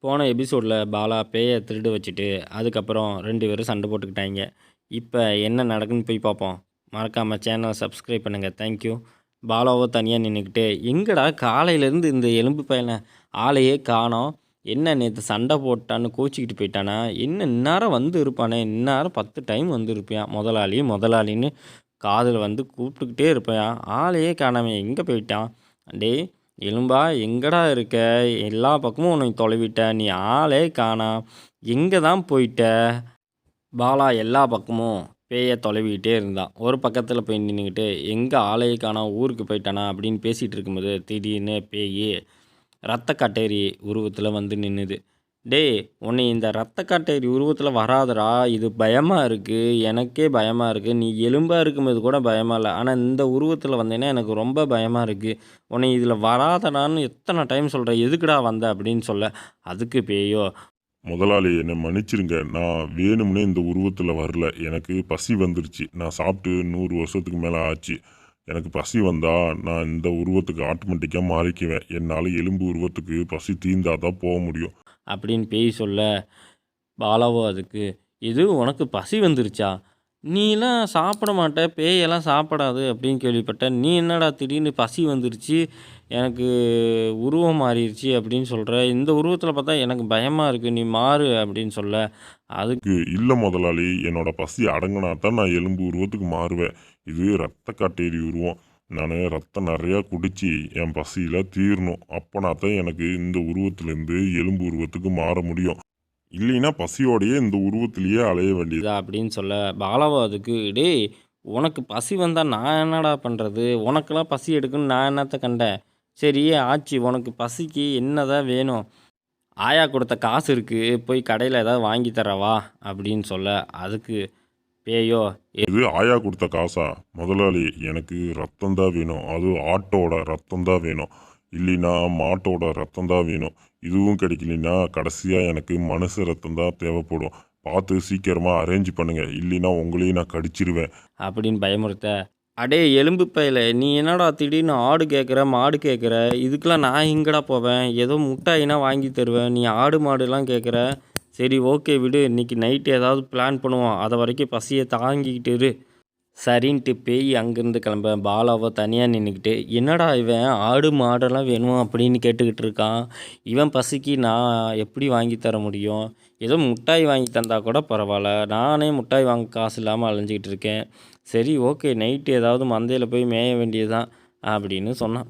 போன எபிசோடில் பாலா பேயை திருட வச்சுட்டு அதுக்கப்புறம் 2 பேரும் சண்டை போட்டுக்கிட்டாங்க. இப்போ என்ன நடக்குன்னு போய் பார்ப்போம். மறக்காமல் சேனலை சப்ஸ்கிரைப் பண்ணுங்கள். தேங்க்யூ. பாலாவோ தனியாக நின்றுக்கிட்டு, எங்கடா காலையிலேருந்து இந்த எலும்பு பையனை ஆளையே காணோம், என்ன நேற்று சண்டை போட்டான்னு கோச்சிக்கிட்டு போயிட்டானா, என்ன இந்நேரம் வந்து இருப்பானே, இந்நேரம் 10 டைம் வந்து இருப்பான், முதலாளி முதலாளின்னு காதில் வந்து கூப்பிட்டுக்கிட்டே இருப்பான், ஆளையே காணாமே எங்கே போயிட்டான், டேய் எலும்பா எங்கடா இருக்க, எல்லா பக்கமும் உன்னை தொலைவிட்ட, நீ ஆளே காணா, எங்கே தான் போயிட்ட. பாலா எல்லா பக்கமும் பேயை தொலைவிக்கிட்டே இருந்தான். ஒரு பக்கத்தில் போய் நின்றுக்கிட்டு, எங்கே ஆளையே காணா, ஊருக்கு போயிட்டானா அப்படின்னு பேசிகிட்டு இருக்கும்போது திடீர்னு பேய் ரத்த காட்டேரி உருவத்தில் வந்து நின்றுது. டேய் உன்னை இந்த ரத்த காட்டேரி உருவத்தில் வராதடா, இது பயமாக இருக்குது, எனக்கே பயமாக இருக்குது, நீ எலும்பாக இருக்கும்போது கூட பயமாக இல்லை, ஆனால் இந்த உருவத்தில் வந்தேன்னா எனக்கு ரொம்ப பயமாக இருக்குது, உன்னை இதில் வராதடான்னு எத்தனை டைம் சொல்கிறேன், எதுக்குடா வந்த அப்படின்னு சொல்ல. அதுக்கு பேயோ, முதலாளி என்னை மன்னிச்சிருங்க, நான் வேணும்னே இந்த உருவத்தில் வரல, எனக்கு பசி வந்துருச்சு, நான் சாப்பிட்டு 100 வருஷத்துக்கு மேலே ஆச்சு, எனக்கு பசி வந்தால் நான் இந்த உருவத்துக்கு ஆட்டோமேட்டிக்காக மாறிக்குவேன், என்னால் எலும்பு உருவத்துக்கு பசி தீர்ந்தால் தான் போக முடியும் அப்படின்னு பேய் சொல்ல, பாலாவோ அதுக்கு, இது உனக்கு பசி வந்துருச்சா, நீலாம் சாப்பிட மாட்ட, பேயெல்லாம் சாப்பிடாது அப்படின்னு கேள்விப்பட்டேன், நீ என்னடா திடீர்னு பசி வந்துருச்சு, எனக்கு உருவம் மாறிடுச்சு அப்படின்னு சொல்கிற, இந்த உருவத்தில் பார்த்தா எனக்கு பயமாக இருக்குது, நீ மாறு அப்படின்னு சொல்ல. அதுக்கு இல்லை முதலாளி, என்னோட பசி அடங்கினா தான் நான் எலும்பு உருவத்துக்கு மாறுவேன், இது ரத்த காட்டேரி உருவம், நான் ரத்தம் நிறையா குடித்து என் பசியில் தீரணும், அப்போனா தான் எனக்கு இந்த உருவத்துலேருந்து எலும்பு உருவத்துக்கு மாற முடியும், இல்லைன்னா பசியோடையே இந்த உருவத்திலேயே அலைய வேண்டியது அப்படின்னு சொல்ல. பாலாவோ அதுக்கு, டேய் உனக்கு பசி வந்தால் நான் என்னடா பண்ணுறது, உனக்கெல்லாம் பசி எடுக்குன்னு நான் என்னத்தை கண்டேன், சரி ஆச்சு, உனக்கு பசிக்கு என்னதான் வேணும், ஆயா கொடுத்த காசு இருக்குது, போய் கடையில் ஏதாவது வாங்கி தரவா அப்படின்னு சொல்ல. அதுக்கு பேயோ, இது ஆயா கொடுத்த காசா முதலாளி, எனக்கு ரத்தம் தான் வேணும், அது ஆட்டோட ரத்தம் தான் வேணும், இல்லைன்னா மாட்டோட ரத்தம் தான் வேணும், இதுவும் கிடைக்கலனா கடைசியாக எனக்கு மனுஷ ரத்தம் தான் தேவைப்படும், பார்த்து சீக்கிரமாக அரேஞ்ச் பண்ணுங்கள், இல்லைன்னா உங்களையும் நான் கடிச்சிருவேன் அப்படின்னு பயமுறுத்த. அடே எலும்பு பையில, நீ என்னடா திடீர்னு ஆடு கேட்குற மாடு கேட்குற, இதுக்கெல்லாம் நான் எங்கடா போவேன், ஏதோ முட்டாயினா வாங்கி தருவேன், நீ ஆடு மாடுலாம் கேட்குற, சரி ஓகே விடு, இன்றைக்கி நைட்டு ஏதாவது பிளான் பண்ணுவோம், அதை வரைக்கும் பசியை தாங்கிக்கிட்டு இரு. சரின்ட்டு பேய் அங்கேருந்து கிளம்ப. பாலாவை தனியாக நின்றுக்கிட்டு, என்னடா இவன் ஆடு மாடெல்லாம் வேணும் அப்படின்னு கேட்டுக்கிட்டு இருக்கான், இவன் பசிக்கு நான் எப்படி வாங்கி தர முடியும், ஏதோ முட்டாய் வாங்கி தந்தால் கூட பரவாயில்ல, நானே முட்டாய் வாங்க காசு இல்லாமல் அலைஞ்சிக்கிட்டு இருக்கேன், சரி ஓகே நைட்டு ஏதாவது மந்தையில் போய் மேய வேண்டியது தான் அப்படின்னு சொன்னான்.